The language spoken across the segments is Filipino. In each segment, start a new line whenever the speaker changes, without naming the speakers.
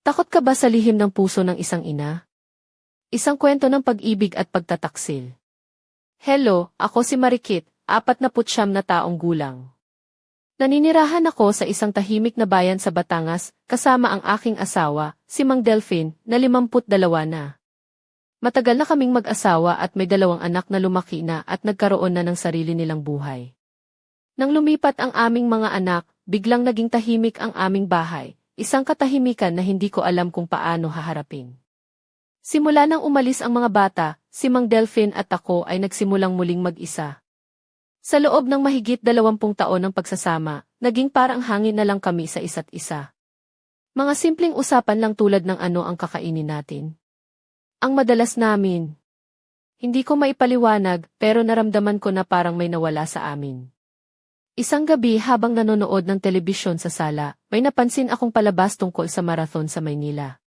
Takot ka ba sa lihim ng puso ng isang ina? Isang kwento ng pag-ibig at pagtataksil. Hello, ako si Marikit, 49 na taong gulang. Naninirahan ako sa isang tahimik na bayan sa Batangas, kasama ang aking asawa, si Mang Delphine, na 52 na. Matagal na kaming mag-asawa at may 2 anak na lumaki na at nagkaroon na ng sarili nilang buhay. Nang lumipat ang aming mga anak, biglang naging tahimik ang aming bahay, isang katahimikan na hindi ko alam kung paano haharapin. Simula nang umalis ang mga bata, si Mang Delphine at ako ay nagsimulang muling mag-isa. Sa loob ng mahigit 20 taon ng pagsasama, naging parang hangin na lang kami sa isa't isa. Mga simpleng usapan lang tulad ng ano ang kakainin natin. Ang madalas namin. Hindi ko maipaliwanag pero naramdaman ko na parang may nawala sa amin. Isang gabi habang nanonood ng telebisyon sa sala, may napansin akong palabas tungkol sa marathon sa Maynila.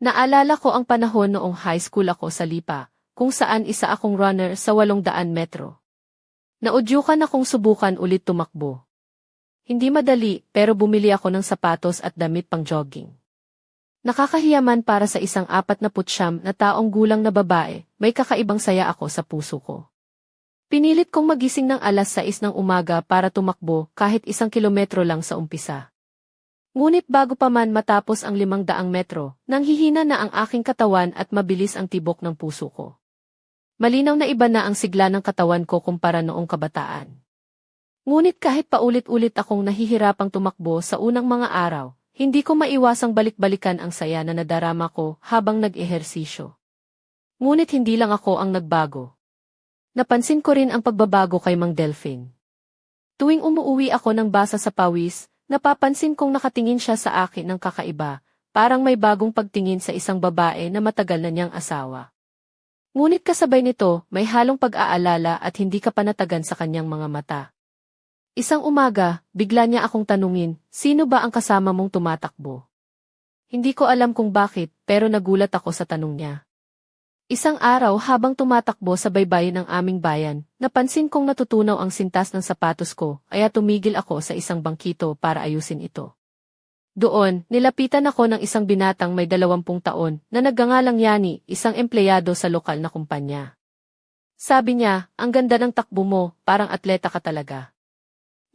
Naalala ko ang panahon noong high school ako sa Lipa, kung saan isa akong runner sa 800 metro. Naudyukan akong subukan ulit tumakbo. Hindi madali pero bumili ako ng sapatos at damit pang jogging. Nakakahiyaman para sa isang 49 na taong gulang na babae, may kakaibang saya ako sa puso ko. Pinilit kong magising ng alas 6 ng umaga para tumakbo kahit 1 kilometro lang sa umpisa. Ngunit bago pa man matapos ang 500 metro, nanghihina na ang aking katawan at mabilis ang tibok ng puso ko. Malinaw na iba na ang sigla ng katawan ko kumpara noong kabataan. Ngunit kahit paulit-ulit akong nahihirapang tumakbo sa unang mga araw, hindi ko maiwasang balik-balikan ang saya na nadarama ko habang nag-ehersisyo. Ngunit hindi lang ako ang nagbago. Napansin ko rin ang pagbabago kay Mang Delphine. Tuwing umuuwi ako ng basa sa pawis, napapansin kong nakatingin siya sa akin ng kakaiba, parang may bagong pagtingin sa isang babae na matagal na niyang asawa. Ngunit kasabay nito, may halong pag-aalala at hindi kapanatagan sa kanyang mga mata. Isang umaga, bigla niya akong tanungin, sino ba ang kasama mong tumatakbo? Hindi ko alam kung bakit, pero nagulat ako sa tanong niya. Isang araw habang tumatakbo sa baybayin ng aming bayan, napansin kong natutunaw ang sintas ng sapatos ko, kaya tumigil ako sa isang bangkito para ayusin ito. Doon, nilapitan ako ng isang binatang may 20 taon na nagngangalang Yani, isang empleyado sa lokal na kumpanya. Sabi niya, ang ganda ng takbo mo, parang atleta ka talaga.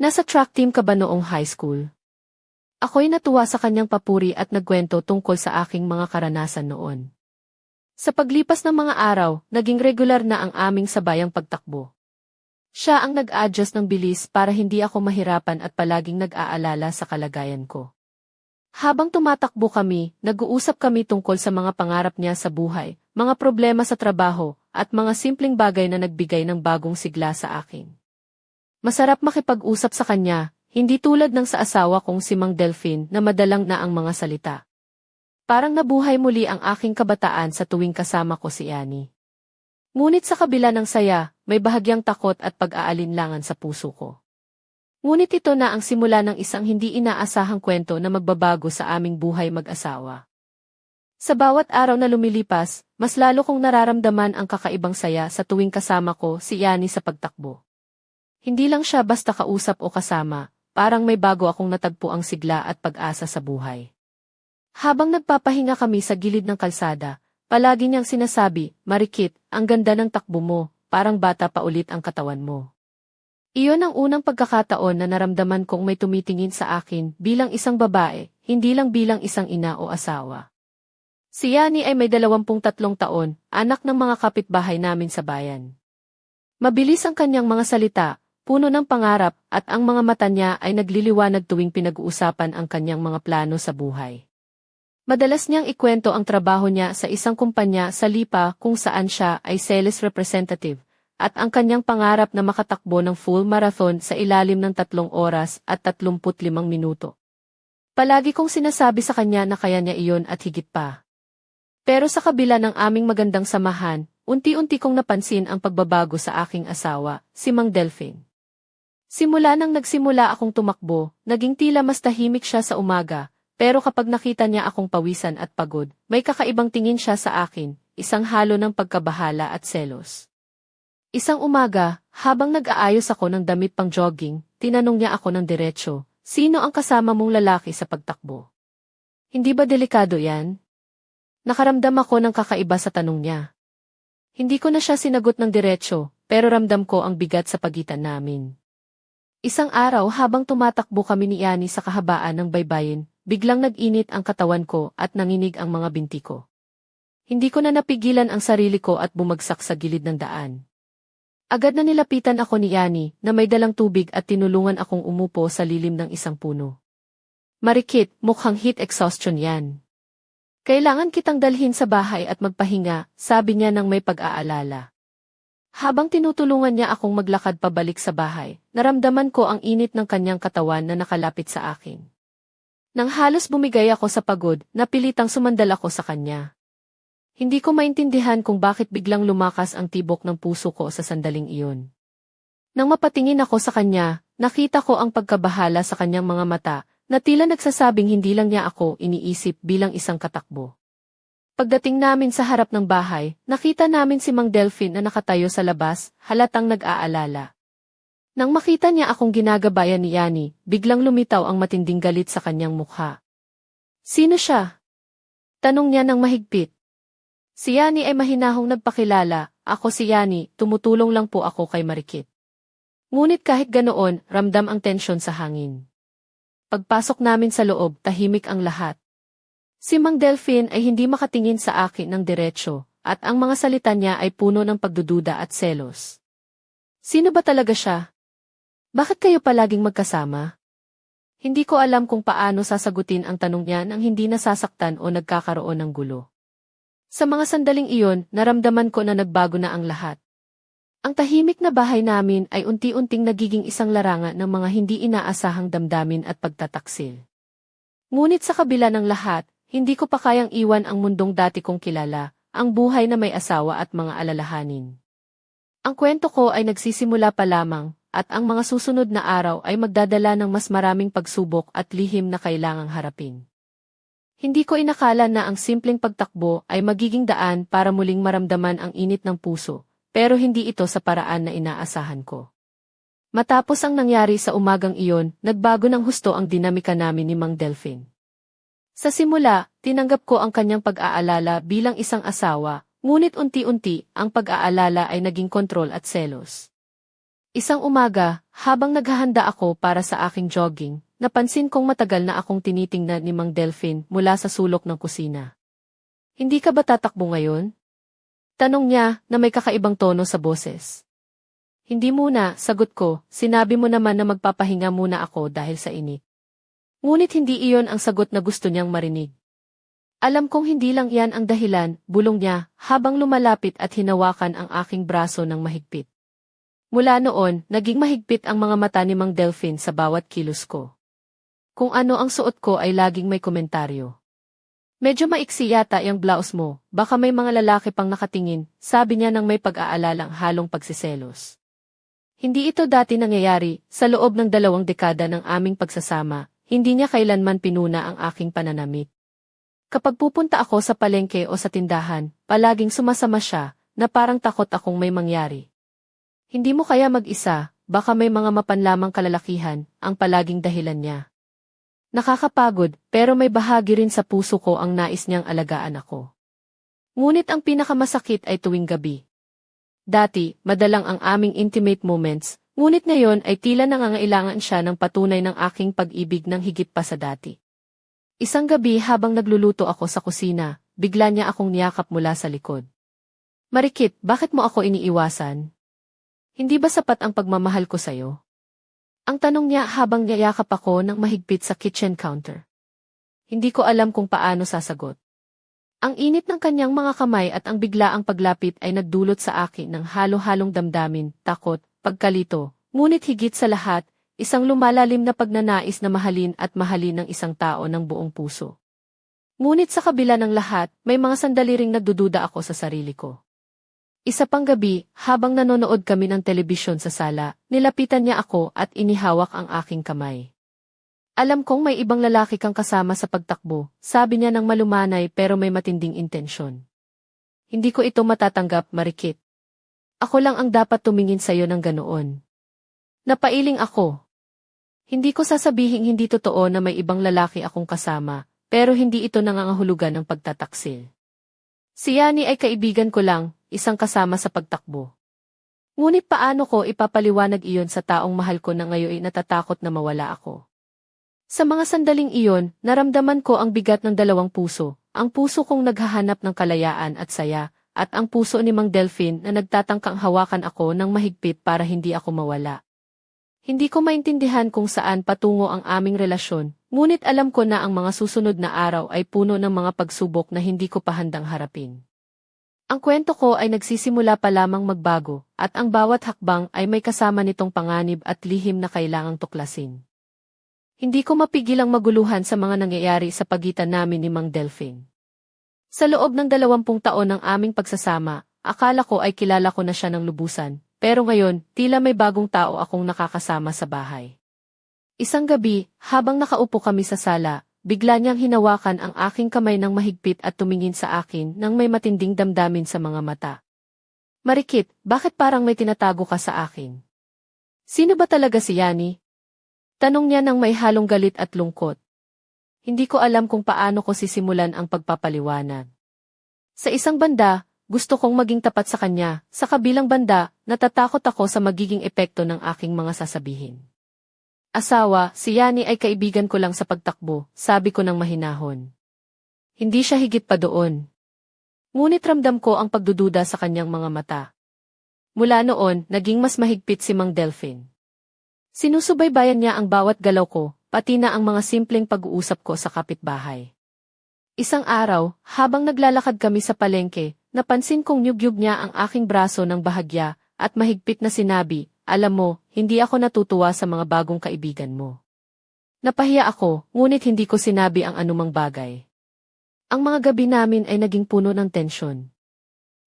Nasa track team ka ba noong high school? Ako'y natuwa sa kanyang papuri at nagkwento tungkol sa aking mga karanasan noon. Sa paglipas ng mga araw, naging regular na ang aming sabayang pagtakbo. Siya ang nag-adjust ng bilis para hindi ako mahirapan at palaging nag-aalala sa kalagayan ko. Habang tumatakbo kami, nag-uusap kami tungkol sa mga pangarap niya sa buhay, mga problema sa trabaho, at mga simpleng bagay na nagbigay ng bagong sigla sa akin. Masarap makipag-usap sa kanya, hindi tulad ng sa asawa kong si Mang Delphine na madalang na ang mga salita. Parang nabuhay muli ang aking kabataan sa tuwing kasama ko si Yani. Ngunit sa kabila ng saya, may bahagyang takot at pag-aalinlangan sa puso ko. Ngunit ito na ang simula ng isang hindi inaasahang kwento na magbabago sa aming buhay mag-asawa. Sa bawat araw na lumilipas, mas lalo kong nararamdaman ang kakaibang saya sa tuwing kasama ko si Yani sa pagtakbo. Hindi lang siya basta kausap o kasama, parang may bago akong natagpo ang sigla at pag-asa sa buhay. Habang nagpapahinga kami sa gilid ng kalsada, palagi niyang sinasabi, Marikit, ang ganda ng takbo mo, parang bata pa ulit ang katawan mo. Iyon ang unang pagkakataon na naramdaman kong may tumitingin sa akin bilang isang babae, hindi lang bilang isang ina o asawa. Si Yani ay may 23 taon, anak ng mga kapitbahay namin sa bayan. Mabilis ang kanyang mga salita, puno ng pangarap at ang mga mata niya ay nagliliwanag tuwing pinag-uusapan ang kanyang mga plano sa buhay. Madalas niyang ikwento ang trabaho niya sa isang kumpanya sa Lipa kung saan siya ay sales representative at ang kanyang pangarap na makatakbo ng full marathon sa ilalim ng 3 oras at 35 minuto. Palagi kong sinasabi sa kanya na kaya niya iyon at higit pa. Pero sa kabila ng aming magandang samahan, unti-unti kong napansin ang pagbabago sa aking asawa, si Mang Delphine. Simula nang nagsimula akong tumakbo, naging tila mas tahimik siya sa umaga, pero kapag nakita niya akong pawisan at pagod, may kakaibang tingin siya sa akin, isang halo ng pagkabahala at selos. Isang umaga, habang nag-aayos ako ng damit pang jogging, tinanong niya ako ng diretsyo, sino ang kasama mong lalaki sa pagtakbo? Hindi ba delikado yan? Nakaramdam ako ng kakaiba sa tanong niya. Hindi ko na siya sinagot ng diretsyo, pero ramdam ko ang bigat sa pagitan namin. Isang araw habang tumatakbo kami ni Yani sa kahabaan ng baybayin, biglang nag-init ang katawan ko at nanginig ang mga binti ko. Hindi ko na napigilan ang sarili ko at bumagsak sa gilid ng daan. Agad na nilapitan ako ni Yani na may dalang tubig at tinulungan akong umupo sa lilim ng isang puno. Marikit, mukhang heat exhaustion yan. Kailangan kitang dalhin sa bahay at magpahinga, sabi niya nang may pag-aalala. Habang tinutulungan niya akong maglakad pabalik sa bahay, naramdaman ko ang init ng kanyang katawan na nakalapit sa akin. Nang halos bumigay ako sa pagod, napilitang sumandal ako sa kanya. Hindi ko maintindihan kung bakit biglang lumakas ang tibok ng puso ko sa sandaling iyon. Nang mapatingin ako sa kanya, nakita ko ang pagkabahala sa kanyang mga mata, na tila nagsasabing hindi lang niya ako iniisip bilang isang katakbo. Pagdating namin sa harap ng bahay, nakita namin si Mang Delphine na nakatayo sa labas, halatang nag-aalala. Nang makita niya akong ginagabayan ni Yani, biglang lumitaw ang matinding galit sa kanyang mukha. Sino siya? Tanong niya ng mahigpit. Si Yani ay mahinahong nagpakilala, ako si Yani, tumutulong lang po ako kay Marikit. Ngunit kahit ganoon, ramdam ang tensyon sa hangin. Pagpasok namin sa loob, tahimik ang lahat. Si Mang Delphine ay hindi makatingin sa akin ng diretsyo, at ang mga salita niya ay puno ng pagdududa at selos. Sino ba talaga siya? Bakit kayo palaging magkasama? Hindi ko alam kung paano sasagutin ang tanong niya nang hindi nasasaktan o nagkakaroon ng gulo. Sa mga sandaling iyon, naramdaman ko na nagbago na ang lahat. Ang tahimik na bahay namin ay unti-unting nagiging isang larangan ng mga hindi inaasahang damdamin at pagtataksil. Ngunit sa kabila ng lahat, hindi ko pa kayang iwan ang mundong dati kong kilala, ang buhay na may asawa at mga alalahanin. Ang kwento ko ay nagsisimula pa lamang, at ang mga susunod na araw ay magdadala ng mas maraming pagsubok at lihim na kailangang harapin. Hindi ko inakala na ang simpleng pagtakbo ay magiging daan para muling maramdaman ang init ng puso. Pero hindi ito sa paraan na inaasahan ko. Matapos ang nangyari sa umagang iyon, nagbago ng husto ang dinamika namin ni Mang Delphine. Sa simula, tinanggap ko ang kanyang pag-aalala bilang isang asawa, ngunit unti-unti, ang pag-aalala ay naging kontrol at selos. Isang umaga, habang naghahanda ako para sa aking jogging, napansin kong matagal na akong tinitingnan ni Mang Delphine mula sa sulok ng kusina. Hindi ka ba tatakbo ngayon? Tanong niya na may kakaibang tono sa boses. Hindi muna, sagot ko, sinabi mo naman na magpapahinga muna ako dahil sa init. Ngunit hindi iyon ang sagot na gusto niyang marinig. Alam kong hindi lang yan ang dahilan, bulong niya, habang lumalapit at hinawakan ang aking braso ng mahigpit. Mula noon, naging mahigpit ang mga mata ni Mang Delphine sa bawat kilos ko. Kung ano ang suot ko ay laging may komentaryo. Medyo maiksi yata yung blouse mo, baka may mga lalaki pang nakatingin, sabi niya nang may pag-aalalang halong pagsiselos. Hindi ito dati nangyayari, sa loob ng 2 dekada ng aming pagsasama, hindi niya kailanman pinuna ang aking pananamit. Kapag pupunta ako sa palengke o sa tindahan, palaging sumasama siya, na parang takot akong may mangyari. Hindi mo kaya mag-isa, baka may mga mapanlamang kalalakihan, ang palaging dahilan niya. Nakakapagod, pero may bahagi rin sa puso ko ang nais niyang alagaan ako. Ngunit ang pinakamasakit ay tuwing gabi. Dati, madalang ang aming intimate moments, ngunit ngayon ay tila nangangailangan siya ng patunay ng aking pag-ibig ng higit pa sa dati. Isang gabi habang nagluluto ako sa kusina, bigla niya akong niyakap mula sa likod. Marikit, bakit mo ako iniiwasan? Hindi ba sapat ang pagmamahal ko sa'yo? Ang tanong niya habang niyayakap ako ng mahigpit sa kitchen counter. Hindi ko alam kung paano sasagot. Ang init ng kanyang mga kamay at ang biglaang paglapit ay nagdulot sa akin ng halo-halong damdamin, takot, pagkalito, ngunit higit sa lahat, isang lumalalim na pagnanais na mahalin at mahalin ng isang tao ng buong puso. Ngunit sa kabila ng lahat, may mga sandali ring nagdududa ako sa sarili ko. Isa pang gabi, habang nanonood kami ng telebisyon sa sala, nilapitan niya ako at inihawak ang aking kamay. Alam kong may ibang lalaki kang kasama sa pagtakbo, sabi niya ng malumanay pero may matinding intensyon. Hindi ko ito matatanggap, Marikit. Ako lang ang dapat tumingin sa'yo ng ganoon. Napailing ako. Hindi ko sasabihing hindi totoo na may ibang lalaki akong kasama, pero hindi ito nangangahulugan ng pagtataksil. Si Yani ay kaibigan ko lang, isang kasama sa pagtakbo. Ngunit paano ko ipapaliwanag iyon sa taong mahal ko na ngayon ay natatakot na mawala ako? Sa mga sandaling iyon, naramdaman ko ang bigat ng dalawang puso, ang puso kong naghahanap ng kalayaan at saya, at ang puso ni Mang Delphine na nagtatangkang hawakan ako ng mahigpit para hindi ako mawala. Hindi ko maintindihan kung saan patungo ang aming relasyon, ngunit alam ko na ang mga susunod na araw ay puno ng mga pagsubok na hindi ko pa handang harapin. Ang kwento ko ay nagsisimula pa lamang magbago, at ang bawat hakbang ay may kasama nitong panganib at lihim na kailangang tuklasin. Hindi ko mapigilang maguluhan sa mga nangyayari sa pagitan namin ni Mang Delphine. Sa loob ng 20 taon ng aming pagsasama, akala ko ay kilala ko na siya ng lubusan, pero ngayon, tila may bagong tao akong nakakasama sa bahay. Isang gabi, habang nakaupo kami sa sala, bigla niyang hinawakan ang aking kamay ng mahigpit at tumingin sa akin nang may matinding damdamin sa mga mata. Marikit, bakit parang may tinatago ka sa akin? Sino ba talaga si Yani? Tanong niya nang may halong galit at lungkot. Hindi ko alam kung paano ko sisimulan ang pagpapaliwanag. Sa isang banda, gusto kong maging tapat sa kanya, sa kabilang banda, natatakot ako sa magiging epekto ng aking mga sasabihin. Asawa, si Yani ay kaibigan ko lang sa pagtakbo, sabi ko ng mahinahon. Hindi siya higit pa doon. Ngunit ramdam ko ang pagdududa sa kanyang mga mata. Mula noon, naging mas mahigpit si Mang Delphine. Sinusubaybayan niya ang bawat galaw ko, pati na ang mga simpleng pag-uusap ko sa kapitbahay. Isang araw, habang naglalakad kami sa palengke, napansin kong nyugyug niya ang aking braso ng bahagya, at mahigpit na sinabi, alam mo, hindi ako natutuwa sa mga bagong kaibigan mo. Napahiya ako, ngunit hindi ko sinabi ang anumang bagay. Ang mga gabi namin ay naging puno ng tensyon.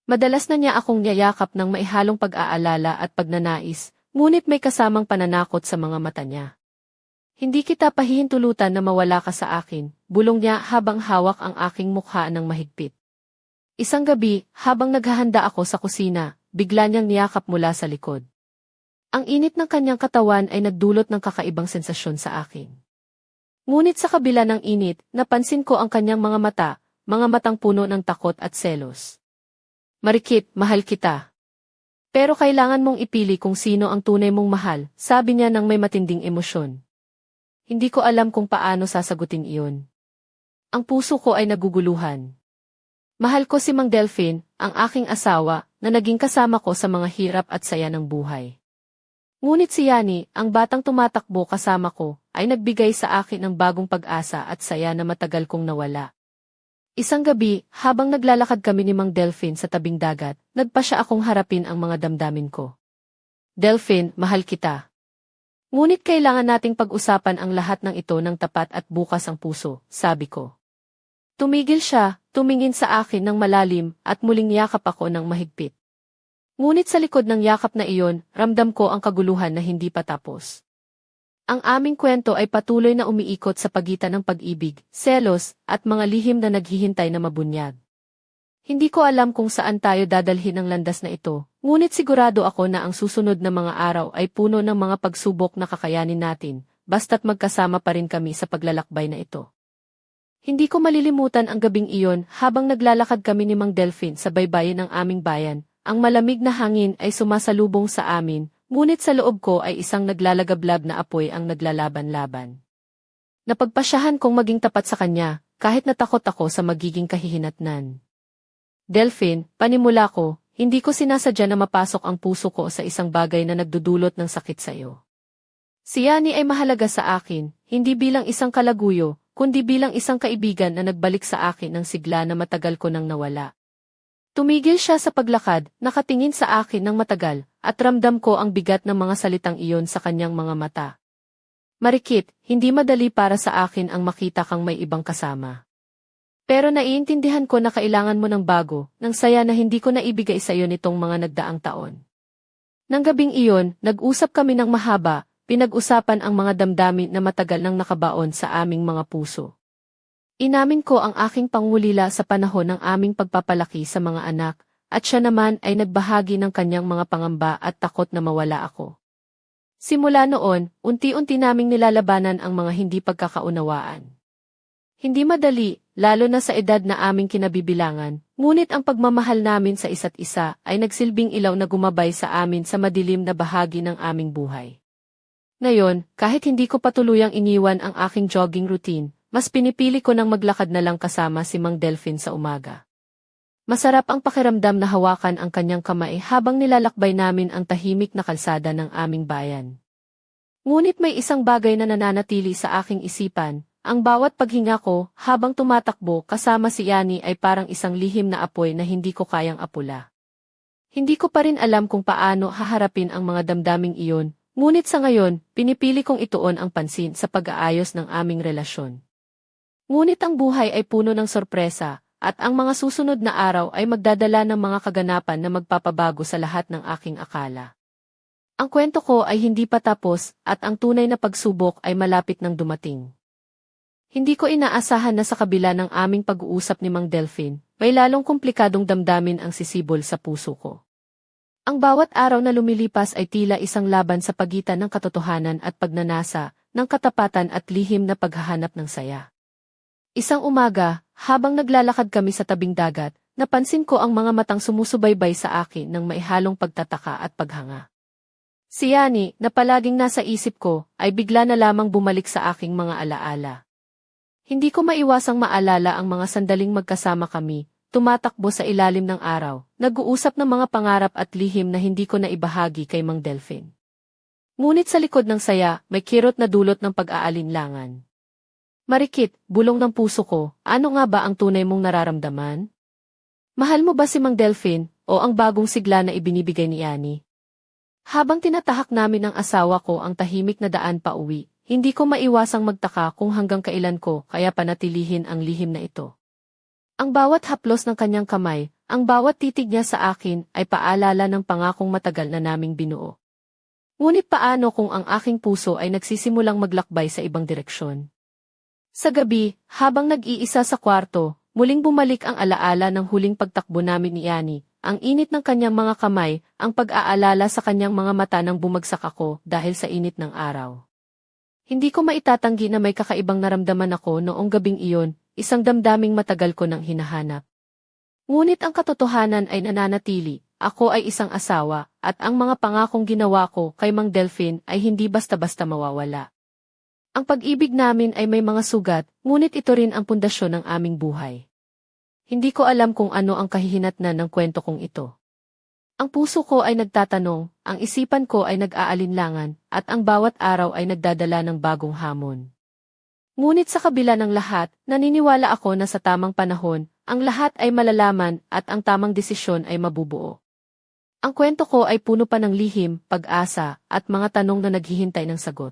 Madalas na niya akong niyayakap ng maihalong pag-aalala at pagnanais, ngunit may kasamang pananakot sa mga mata niya. Hindi kita pahihintulutan na mawala ka sa akin, bulong niya habang hawak ang aking mukha ng mahigpit. Isang gabi, habang naghahanda ako sa kusina, bigla niyang niyakap mula sa likod. Ang init ng kanyang katawan ay nagdulot ng kakaibang sensasyon sa akin. Ngunit sa kabila ng init, napansin ko ang kanyang mga matang puno ng takot at selos. Marikit, mahal kita. Pero kailangan mong ipili kung sino ang tunay mong mahal, sabi niya nang may matinding emosyon. Hindi ko alam kung paano sasagutin iyon. Ang puso ko ay naguguluhan. Mahal ko si Mang Delphine, ang aking asawa, na naging kasama ko sa mga hirap at saya ng buhay. Ngunit si Yani, ang batang tumatakbo kasama ko, ay nagbigay sa akin ng bagong pag-asa at saya na matagal kong nawala. Isang gabi, habang naglalakad kami ni Mang Delphine sa tabing dagat, nagpa siya akong harapin ang mga damdamin ko. Delphine, mahal kita. Ngunit kailangan nating pag-usapan ang lahat ng ito ng tapat at bukas ang puso, sabi ko. Tumigil siya, tumingin sa akin ng malalim at muling yakap ako ng mahigpit. Ngunit sa likod ng yakap na iyon, ramdam ko ang kaguluhan na hindi pa tapos. Ang aming kwento ay patuloy na umiikot sa pagitan ng pag-ibig, selos, at mga lihim na naghihintay na mabunyag. Hindi ko alam kung saan tayo dadalhin ang landas na ito, ngunit sigurado ako na ang susunod na mga araw ay puno ng mga pagsubok na kakayanin natin, basta't magkasama pa rin kami sa paglalakbay na ito. Hindi ko malilimutan ang gabing iyon habang naglalakad kami ni Mang Delphine sa baybayin ng aming bayan, ang malamig na hangin ay sumasalubong sa amin, ngunit sa loob ko ay isang naglalagablab na apoy ang naglalaban-laban. Napagpasyahan kong maging tapat sa kanya, kahit natakot ako sa magiging kahihinatnan. Delphine, panimula ko, hindi ko sinasadya na mapasok ang puso ko sa isang bagay na nagdudulot ng sakit sa iyo. Si Yani ay mahalaga sa akin, hindi bilang isang kalaguyo, kundi bilang isang kaibigan na nagbalik sa akin ng sigla na matagal ko nang nawala. Tumigil siya sa paglakad, nakatingin sa akin ng matagal, at ramdam ko ang bigat ng mga salitang iyon sa kanyang mga mata. Marikit, hindi madali para sa akin ang makita kang may ibang kasama. Pero naiintindihan ko na kailangan mo ng bago, ng saya na hindi ko naibigay sa iyo nitong mga nagdaang taon. Nang gabing iyon, nag-usap kami ng mahaba, pinag-usapan ang mga damdamin na matagal nang nakabaon sa aming mga puso. Inamin ko ang aking pangulila sa panahon ng aming pagpapalaki sa mga anak, at siya naman ay nagbahagi ng kanyang mga pangamba at takot na mawala ako. Simula noon, unti-unti naming nilalabanan ang mga hindi pagkakaunawaan. Hindi madali, lalo na sa edad na aming kinabibilangan, ngunit ang pagmamahal namin sa isa't isa ay nagsilbing ilaw na gumabay sa amin sa madilim na bahagi ng aming buhay. Ngayon, kahit hindi ko patuluyang iniwan ang aking jogging routine, mas pinipili ko nang maglakad na lang kasama si Mang Delphin sa umaga. Masarap ang pakiramdam na hawakan ang kanyang kamay habang nilalakbay namin ang tahimik na kalsada ng aming bayan. Ngunit may isang bagay na nananatili sa aking isipan, ang bawat paghinga ko habang tumatakbo kasama si Yani ay parang isang lihim na apoy na hindi ko kayang apula. Hindi ko pa rin alam kung paano haharapin ang mga damdaming iyon, ngunit sa ngayon, pinipili kong ituon ang pansin sa pag-aayos ng aming relasyon. Ngunit ang buhay ay puno ng sorpresa, at ang mga susunod na araw ay magdadala ng mga kaganapan na magpapabago sa lahat ng aking akala. Ang kwento ko ay hindi pa tapos at ang tunay na pagsubok ay malapit nang dumating. Hindi ko inaasahan na sa kabila ng aming pag-uusap ni Mang Delphin, may lalong komplikadong damdamin ang sisibol sa puso ko. Ang bawat araw na lumilipas ay tila isang laban sa pagitan ng katotohanan at pagnanasa, ng katapatan at lihim na paghahanap ng saya. Isang umaga, habang naglalakad kami sa tabing dagat, napansin ko ang mga matang sumusubaybay sa akin ng maihalong pagtataka at paghanga. Si Yani, na palaging nasa isip ko, ay bigla na lamang bumalik sa aking mga alaala. Hindi ko maiwasang maalala ang mga sandaling magkasama kami, tumatakbo sa ilalim ng araw, nag-uusap ng mga pangarap at lihim na hindi ko naibahagi kay Mang Delphin. Ngunit sa likod ng saya, may kirot na dulot ng pag-aalinlangan. Marikit, bulong ng puso ko, ano nga ba ang tunay mong nararamdaman? Mahal mo ba si Mang Delphin, o ang bagong sigla na ibinibigay ni Yani? Habang tinatahak namin ng asawa ko ang tahimik na daan pa uwi, hindi ko maiwasang magtaka kung hanggang kailan ko kaya panatilihin ang lihim na ito. Ang bawat haplos ng kanyang kamay, ang bawat titig niya sa akin ay paalala ng pangakong matagal na naming binuo. Ngunit paano kung ang aking puso ay nagsisimulang maglakbay sa ibang direksyon? Sa gabi, habang nag-iisa sa kwarto, muling bumalik ang alaala ng huling pagtakbo namin ni Yani, ang init ng kanyang mga kamay, ang pag-aalala sa kanyang mga mata nang bumagsak ako dahil sa init ng araw. Hindi ko maitatanggi na may kakaibang naramdaman ako noong gabing iyon, isang damdaming matagal ko nang hinahanap. Ngunit ang katotohanan ay nananatili, ako ay isang asawa, at ang mga pangakong ginawa ko kay Mang Delphin ay hindi basta-basta mawawala. Ang pag-ibig namin ay may mga sugat, ngunit ito rin ang pundasyon ng aming buhay. Hindi ko alam kung ano ang kahihinatnan ng kwento kong ito. Ang puso ko ay nagtatanong, ang isipan ko ay nag-aalinlangan, at ang bawat araw ay nagdadala ng bagong hamon. Ngunit sa kabila ng lahat, naniniwala ako na sa tamang panahon, ang lahat ay malalaman at ang tamang desisyon ay mabubuo. Ang kwento ko ay puno pa ng lihim, pag-asa, at mga tanong na naghihintay ng sagot.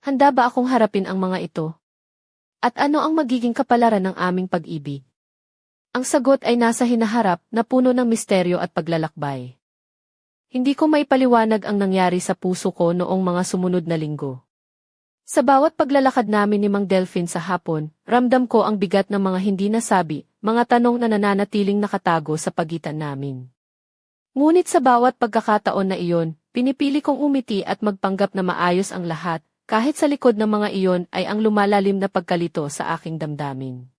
Handa ba akong harapin ang mga ito? At ano ang magiging kapalaran ng aming pag-ibig? Ang sagot ay nasa hinaharap na puno ng misteryo at paglalakbay. Hindi ko maipaliwanag ang nangyari sa puso ko noong mga sumunod na linggo. Sa bawat paglalakad namin ni Mang Delphin sa hapon, ramdam ko ang bigat ng mga hindi nasabi, mga tanong na nananatiling nakatago sa pagitan namin. Ngunit sa bawat pagkakataon na iyon, pinipili kong umiti at magpanggap na maayos ang lahat, kahit sa likod ng mga iyon ay ang lumalalim na pagkalito sa aking damdamin.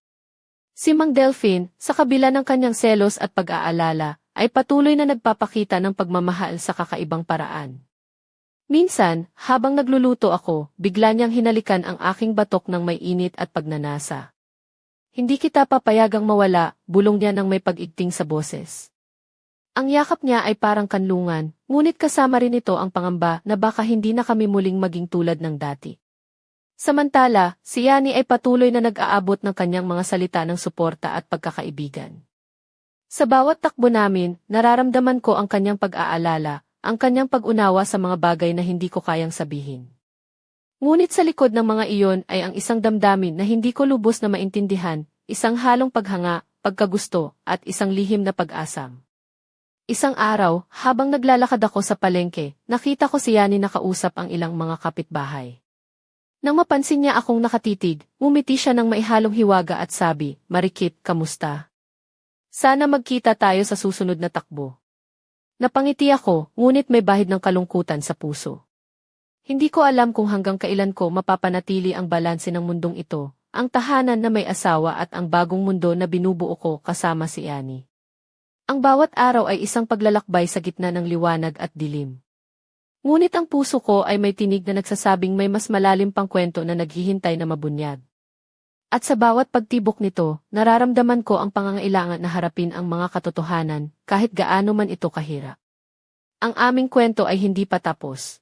Si Mang Delphin, sa kabila ng kanyang selos at pag-aalala, ay patuloy na nagpapakita ng pagmamahal sa kakaibang paraan. Minsan, habang nagluluto ako, bigla niyang hinalikan ang aking batok ng may init at pagnanasa. Hindi kita papayagang mawala, bulong niya ng may pag-igting sa boses. Ang yakap niya ay parang kanlungan, ngunit kasama rin ito ang pangamba na baka hindi na kami muling maging tulad ng dati. Samantala, si Yani ay patuloy na nag-aabot ng kanyang mga salita ng suporta at pagkakaibigan. Sa bawat takbo namin, nararamdaman ko ang kanyang pag-aalala, ang kanyang pag-unawa sa mga bagay na hindi ko kayang sabihin. Ngunit sa likod ng mga iyon ay ang isang damdamin na hindi ko lubos na maintindihan, isang halong paghanga, pagkagusto, at isang lihim na pag-asam. Isang araw, habang naglalakad ako sa palengke, nakita ko si Yani nakausap ang ilang mga kapitbahay. Nang mapansin niya akong nakatitig, ngumiti siya ng maihalong hiwaga at sabi, "Marikit, kamusta? Sana magkita tayo sa susunod na takbo." Napangiti ako, ngunit may bahid ng kalungkutan sa puso. Hindi ko alam kung hanggang kailan ko mapapanatili ang balanse ng mundong ito, ang tahanan na may asawa at ang bagong mundo na binubuo ko kasama si Yani. Ang bawat araw ay isang paglalakbay sa gitna ng liwanag at dilim. Ngunit ang puso ko ay may tinig na nagsasabing may mas malalim pang kwento na naghihintay na mabunyag. At sa bawat pagtibok nito, nararamdaman ko ang pangangailangan na harapin ang mga katotohanan, kahit gaano man ito kahirap. Ang aming kwento ay hindi pa tapos.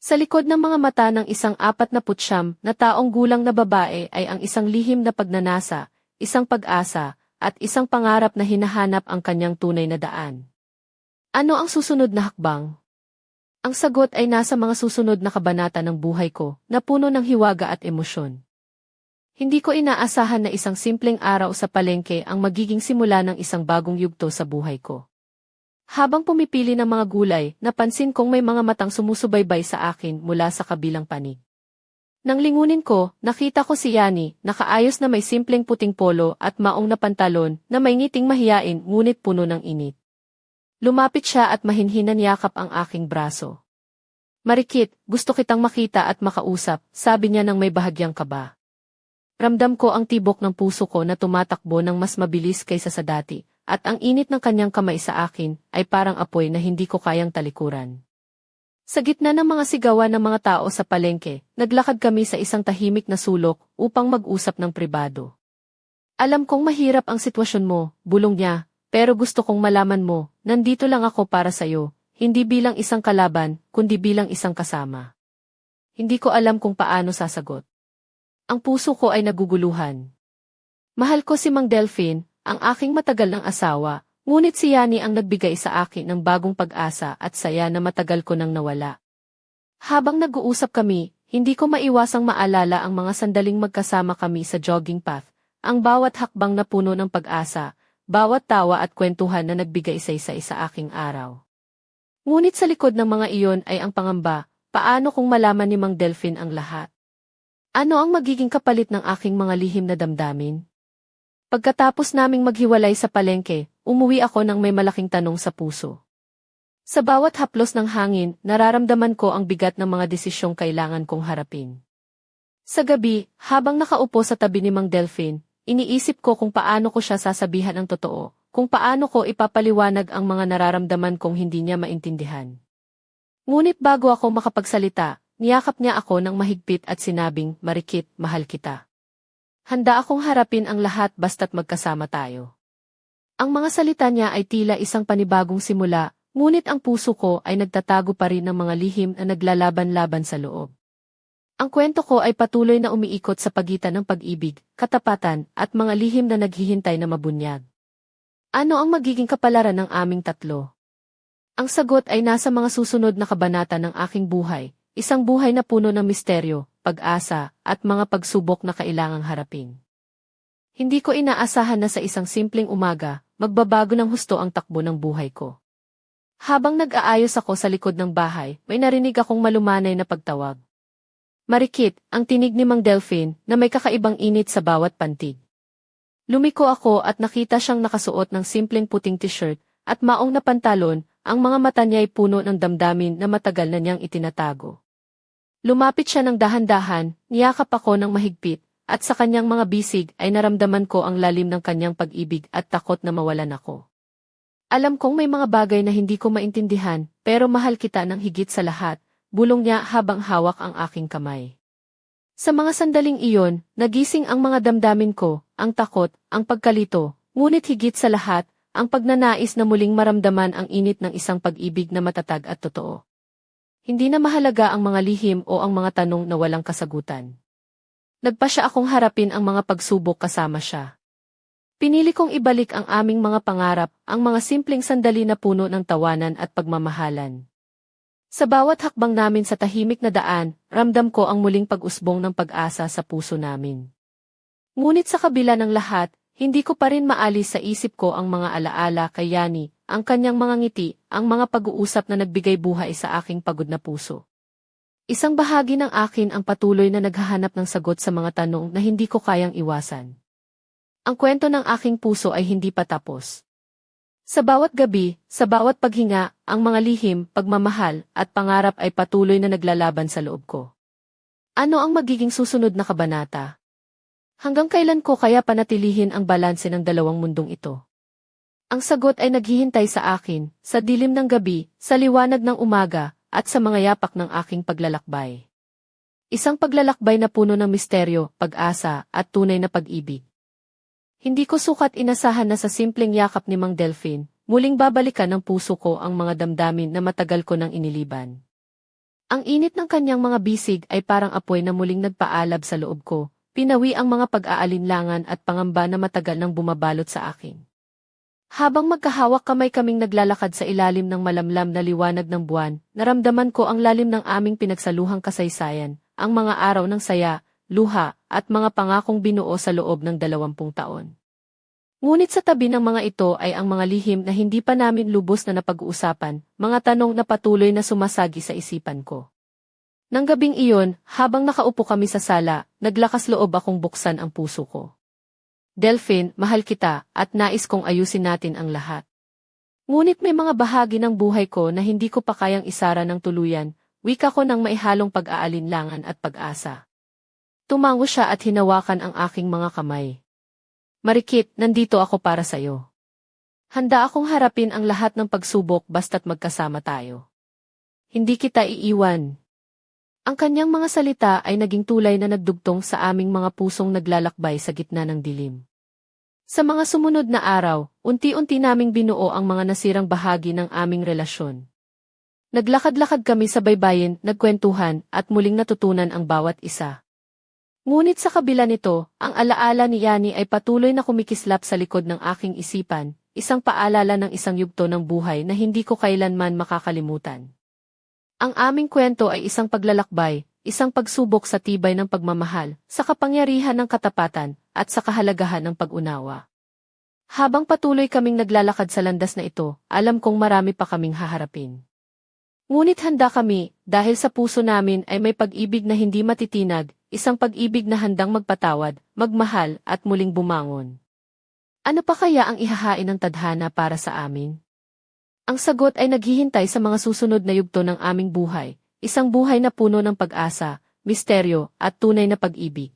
Sa likod ng mga mata ng isang 49 na taong gulang na babae ay ang isang lihim na pagnanasa, isang pag-asa, at isang pangarap na hinahanap ang kanyang tunay na daan. Ano ang susunod na hakbang? Ang sagot ay nasa mga susunod na kabanata ng buhay ko, na puno ng hiwaga at emosyon. Hindi ko inaasahan na isang simpleng araw sa palengke ang magiging simula ng isang bagong yugto sa buhay ko. Habang pumipili ng mga gulay, napansin kong may mga matang sumusubaybay sa akin mula sa kabilang panig. Nang lingunin ko, nakita ko si Yani, nakaayos na may simpleng puting polo at maong na pantalon na may ngiting mahiyain ngunit puno ng init. Lumapit siya at mahinhinan yakap ang aking braso. "Marikit, gusto kitang makita at makausap," sabi niya nang may bahagyang kaba. Ramdam ko ang tibok ng puso ko na tumatakbo ng mas mabilis kaysa sa dati, at ang init ng kanyang kamay sa akin ay parang apoy na hindi ko kayang talikuran. Sa gitna ng mga sigawan ng mga tao sa palengke, naglakad kami sa isang tahimik na sulok upang mag-usap ng pribado. "Alam kong mahirap ang sitwasyon mo," bulong niya, "pero gusto kong malaman mo, nandito lang ako para sa'yo, hindi bilang isang kalaban, kundi bilang isang kasama." Hindi ko alam kung paano sasagot. Ang puso ko ay naguguluhan. Mahal ko si Mang Delphine, ang aking matagal ng asawa, ngunit si Yani ang nagbigay sa akin ng bagong pag-asa at saya na matagal ko nang nawala. Habang nag-uusap kami, hindi ko maiwasang maalala ang mga sandaling magkasama kami sa jogging path, ang bawat hakbang na puno ng pag-asa, bawat tawa at kwentuhan na nagbigay isa-isa sa aking araw. Ngunit sa likod ng mga iyon ay ang pangamba, paano kung malaman ni Mang Delphine ang lahat? Ano ang magiging kapalit ng aking mga lihim na damdamin? Pagkatapos naming maghiwalay sa palengke, umuwi ako ng may malaking tanong sa puso. Sa bawat haplos ng hangin, nararamdaman ko ang bigat ng mga desisyong kailangan kong harapin. Sa gabi, habang nakaupo sa tabi ni Mang Delphine, iniisip ko kung paano ko siya sasabihan ang totoo, kung paano ko ipapaliwanag ang mga nararamdaman kong hindi niya maintindihan. Ngunit bago ako makapagsalita, niyakap niya ako ng mahigpit at sinabing, "Marikit, mahal kita. Handa akong harapin ang lahat basta't magkasama tayo." Ang mga salita niya ay tila isang panibagong simula, ngunit ang puso ko ay nagtatago pa rin ng mga lihim na naglalaban-laban sa loob. Ang kwento ko ay patuloy na umiikot sa pagitan ng pag-ibig, katapatan, at mga lihim na naghihintay na mabunyag. Ano ang magiging kapalaran ng aming tatlo? Ang sagot ay nasa mga susunod na kabanata ng aking buhay. Isang buhay na puno ng misteryo, pag-asa, at mga pagsubok na kailangang harapin. Hindi ko inaasahan na sa isang simpleng umaga, magbabago ng husto ang takbo ng buhay ko. Habang nag-aayos ako sa likod ng bahay, may narinig akong malumanay na pagtawag. "Marikit," ang tinig ni Mang Delphine na may kakaibang init sa bawat pantig. Lumiko ako at nakita siyang nakasuot ng simpleng puting t-shirt at maong na pantalon. Ang mga mata niya ay puno ng damdamin na matagal na niyang itinatago. Lumapit siya ng dahan-dahan, niyakap ako ng mahigpit, at sa kanyang mga bisig ay naramdaman ko ang lalim ng kanyang pag-ibig at takot na mawalan ako. "Alam kong may mga bagay na hindi ko maintindihan, pero mahal kita ng higit sa lahat," bulong niya habang hawak ang aking kamay. Sa mga sandaling iyon, nagising ang mga damdamin ko, ang takot, ang pagkalito, ngunit higit sa lahat, ang pagnanais na muling maramdaman ang init ng isang pag-ibig na matatag at totoo. Hindi na mahalaga ang mga lihim o ang mga tanong na walang kasagutan. Nagpasya akong harapin ang mga pagsubok kasama siya. Pinili kong ibalik ang aming mga pangarap, ang mga simpleng sandali na puno ng tawanan at pagmamahalan. Sa bawat hakbang namin sa tahimik na daan, ramdam ko ang muling pag-usbong ng pag-asa sa puso namin. Ngunit sa kabila ng lahat, hindi ko pa rin maalis sa isip ko ang mga alaala kay Yani, ang kanyang mga ngiti, ang mga pag-uusap na nagbigay buhay sa aking pagod na puso. Isang bahagi ng akin ang patuloy na naghahanap ng sagot sa mga tanong na hindi ko kayang iwasan. Ang kwento ng aking puso ay hindi pa tapos. Sa bawat gabi, sa bawat paghinga, ang mga lihim, pagmamahal, at pangarap ay patuloy na naglalaban sa loob ko. Ano ang magiging susunod na kabanata? Hanggang kailan ko kaya panatilihin ang balanse ng dalawang mundong ito? Ang sagot ay naghihintay sa akin, sa dilim ng gabi, sa liwanag ng umaga, at sa mga yapak ng aking paglalakbay. Isang paglalakbay na puno ng misteryo, pag-asa, at tunay na pag-ibig. Hindi ko sukat inasahan na sa simpleng yakap ni Mang Delphine, muling babalikan ng puso ko ang mga damdamin na matagal ko nang iniliban. Ang init ng kanyang mga bisig ay parang apoy na muling nagpaalab sa loob ko, pinawi ang mga pag-aalinlangan at pangamba na matagal nang bumabalot sa akin. Habang magkahawak kamay kaming naglalakad sa ilalim ng malamlam na liwanag ng buwan, naramdaman ko ang lalim ng aming pinagsaluhang kasaysayan, ang mga araw ng saya, luha, at mga pangakong binuo sa loob ng 20 taon. Ngunit sa tabi ng mga ito ay ang mga lihim na hindi pa namin lubos na napag-uusapan, mga tanong na patuloy na sumasagi sa isipan ko. Nang gabing iyon, habang nakaupo kami sa sala, naglakas loob akong buksan ang puso ko. Delphine, mahal kita, at nais kong ayusin natin ang lahat. Ngunit may mga bahagi ng buhay ko na hindi ko pa kayang isara ng tuluyan, wika ko ng maihalong pag-aalinlangan at pag-asa. Tumango siya at hinawakan ang aking mga kamay. Marikit, nandito ako para sa'yo. Handa akong harapin ang lahat ng pagsubok basta't magkasama tayo. Hindi kita iiwan. Ang kanyang mga salita ay naging tulay na nagdugtong sa aming mga pusong naglalakbay sa gitna ng dilim. Sa mga sumunod na araw, unti-unti naming binuo ang mga nasirang bahagi ng aming relasyon. Naglakad-lakad kami sa baybayin, nagkwentuhan, at muling natutunan ang bawat isa. Ngunit sa kabila nito, ang alaala ni Yani ay patuloy na kumikislap sa likod ng aking isipan, isang paalala ng isang yugto ng buhay na hindi ko kailanman makakalimutan. Ang aming kwento ay isang paglalakbay, isang pagsubok sa tibay ng pagmamahal, sa kapangyarihan ng katapatan, at sa kahalagahan ng pag-unawa. Habang patuloy kaming naglalakad sa landas na ito, alam kong marami pa kaming haharapin. Ngunit handa kami, dahil sa puso namin ay may pag-ibig na hindi matitinag, isang pag-ibig na handang magpatawad, magmahal, at muling bumangon. Ano pa kaya ang ihahain ng tadhana para sa amin? Ang sagot ay naghihintay sa mga susunod na yugto ng aming buhay, isang buhay na puno ng pag-asa, misteryo, at tunay na pag-ibig.